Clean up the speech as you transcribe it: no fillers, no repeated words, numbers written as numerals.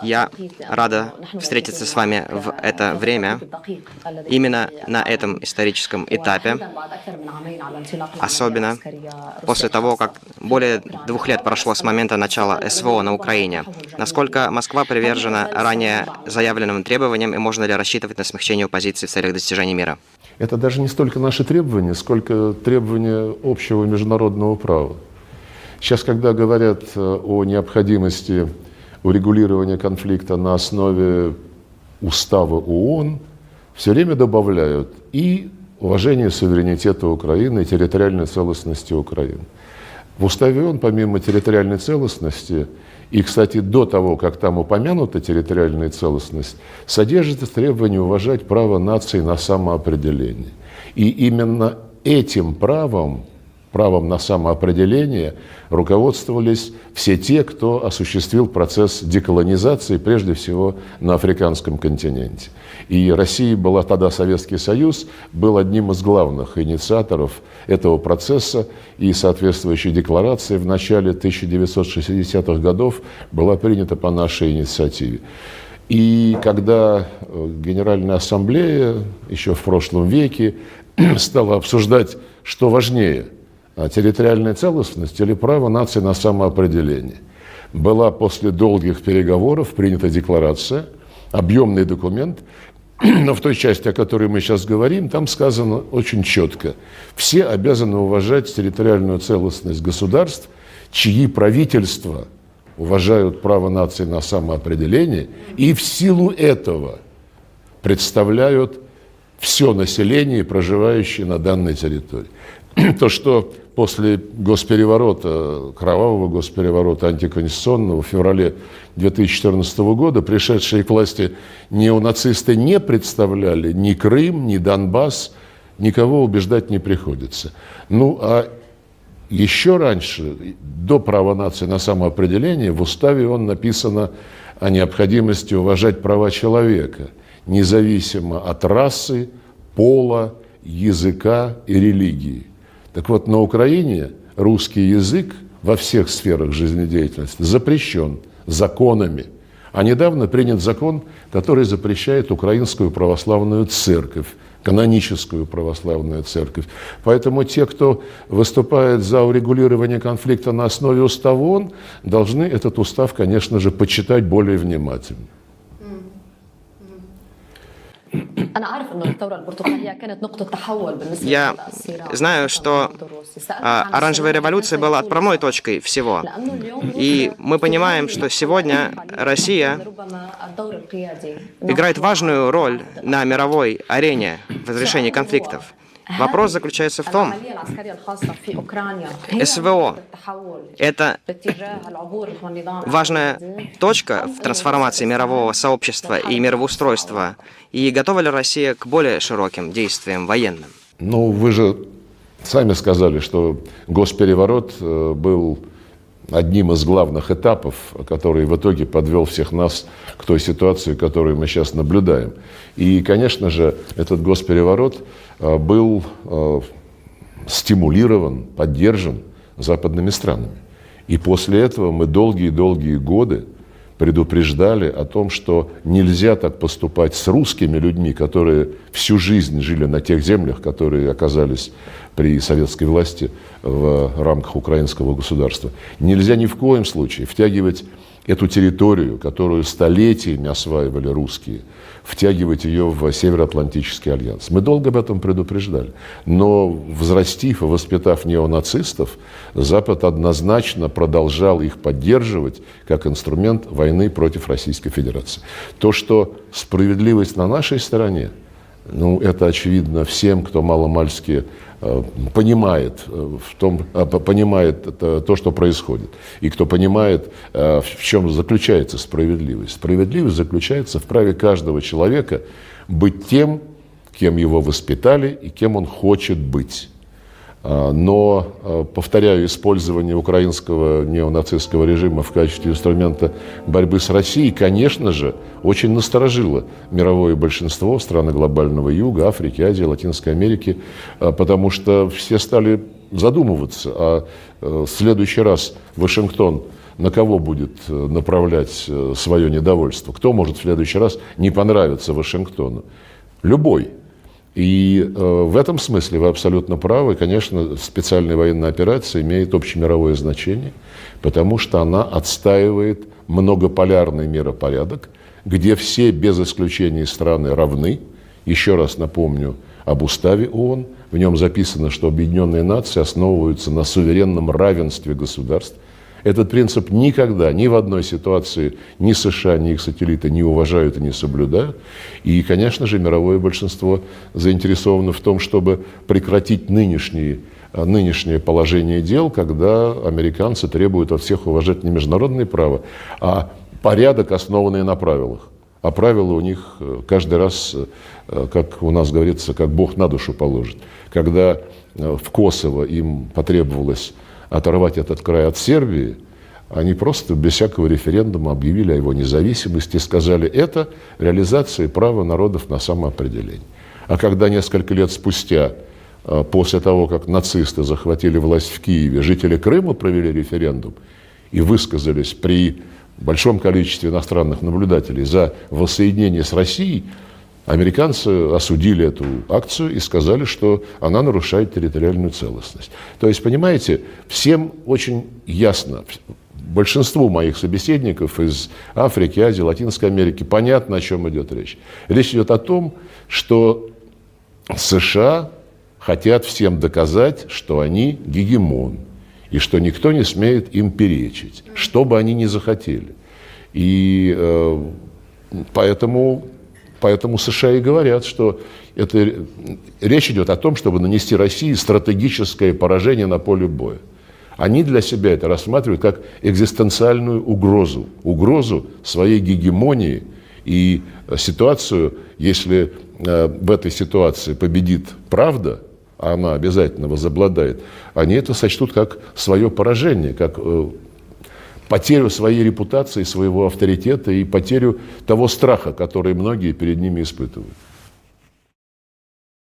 Я рада встретиться с вами в это время, именно на этом историческом этапе, особенно после того, как более 2 лет прошло с момента начала СВО на Украине. Насколько Москва привержена ранее заявленным требованиям и можно ли рассчитывать на смягчение позиций в целях достижения мира? Это даже не столько наши требования, сколько требования общего международного права. Сейчас, когда говорят о необходимости урегулирования конфликта на основе устава ООН, все время добавляют и уважение суверенитета Украины и территориальной целостности Украины. В уставе ООН, помимо территориальной целостности, и, кстати, до того, как там упомянута территориальная целостность, содержится требование уважать право нации на самоопределение. И именно этим правом на самоопределение руководствовались все те, кто осуществил процесс деколонизации, прежде всего на африканском континенте. И Россия была тогда, Советский Союз, был одним из главных инициаторов этого процесса, и соответствующая декларация в начале 1960-х годов была принята по нашей инициативе. И когда Генеральная Ассамблея еще в прошлом веке стала обсуждать, что важнее – территориальная целостность или право нации на самоопределение. Была после долгих переговоров принята декларация, объемный документ, но в той части, о которой мы сейчас говорим, там сказано очень четко. Все обязаны уважать территориальную целостность государств, чьи правительства уважают право нации на самоопределение и в силу этого представляют все население, проживающее на данной территории. То, что после госпереворота, кровавого госпереворота антиконституционного в феврале 2014 года пришедшие к власти неонацисты не представляли ни Крым, ни Донбасс, никого убеждать не приходится. Ну, а еще раньше, до права нации на самоопределение, в уставе ООН написано о необходимости уважать права человека, независимо от расы, пола, языка и религии. Так вот, на Украине русский язык во всех сферах жизнедеятельности запрещен законами. А недавно принят закон, который запрещает Украинскую православную церковь, каноническую православную церковь. Поэтому те, кто выступает за урегулирование конфликта на основе устава ООН, должны этот устав, конечно же, почитать более внимательно. Я знаю, что оранжевая революция была отправной точкой всего. И мы понимаем, что сегодня Россия играет важную роль на мировой арене в разрешении конфликтов. Вопрос заключается в том, СВО – это важная точка в трансформации мирового сообщества и мировоустройства. И готова ли Россия к более широким действиям военным? Ну, вы же сами сказали, что госпереворот был одним из главных этапов, который в итоге подвел всех нас к той ситуации, которую мы сейчас наблюдаем. И, конечно же, этот госпереворот был стимулирован, поддержан западными странами. И после этого мы долгие-долгие годы предупреждали о том, что нельзя так поступать с русскими людьми, которые всю жизнь жили на тех землях, которые оказались при советской власти в рамках украинского государства. Нельзя ни в коем случае втягивать эту территорию, которую столетиями осваивали русские, втягивать ее в Североатлантический альянс. Мы долго об этом предупреждали. Но, взрастив и воспитав неонацистов, Запад однозначно продолжал их поддерживать как инструмент войны против Российской Федерации. То, что справедливость на нашей стороне, ну, это очевидно всем, кто маломальски понимает то, что происходит, и кто понимает, в чем заключается справедливость. Справедливость заключается в праве каждого человека быть тем, кем его воспитали и кем он хочет быть. Но, повторяю, использование украинского неонацистского режима в качестве инструмента борьбы с Россией, конечно же, очень насторожило мировое большинство стран глобального Юга, Африки, Азии, Латинской Америки, потому что все стали задумываться, а в следующий раз Вашингтон на кого будет направлять свое недовольство? Кто может в следующий раз не понравиться Вашингтону? Любой. И в этом смысле вы абсолютно правы. Конечно, специальная военная операция имеет общемировое значение, потому что она отстаивает многополярный миропорядок, где все без исключения страны равны. Еще раз напомню об уставе ООН. В нем записано, что Объединенные Нации основываются на суверенном равенстве государств. Этот принцип никогда, ни в одной ситуации ни США, ни их сателлиты не уважают и не соблюдают. И, конечно же, мировое большинство заинтересовано в том, чтобы прекратить нынешнее положение дел, когда американцы требуют от всех уважать не международное право, а порядок, основанный на правилах. А правила у них каждый раз, как у нас говорится, как Бог на душу положит. Когда в Косово им потребовалось оторвать этот край от Сербии, они просто без всякого референдума объявили о его независимости и сказали, это реализация права народов на самоопределение. А когда несколько лет спустя, после того, как нацисты захватили власть в Киеве, жители Крыма провели референдум и высказались при большом количестве иностранных наблюдателей за воссоединение с Россией, американцы осудили эту акцию и сказали, что она нарушает территориальную целостность. То есть, понимаете, всем очень ясно, большинству моих собеседников из Африки, Азии, Латинской Америки понятно, о чем идет речь. Речь идет о том, что США хотят всем доказать, что они гегемон, и что никто не смеет им перечить, что бы они ни захотели. И поэтому США и говорят, что речь идет о том, чтобы нанести России стратегическое поражение на поле боя. Они для себя это рассматривают как экзистенциальную угрозу своей гегемонии и ситуацию, если в этой ситуации победит правда, а она обязательно возобладает, они это сочтут как свое поражение, как потерю своей репутации, своего авторитета и потерю того страха, который многие перед ними испытывают.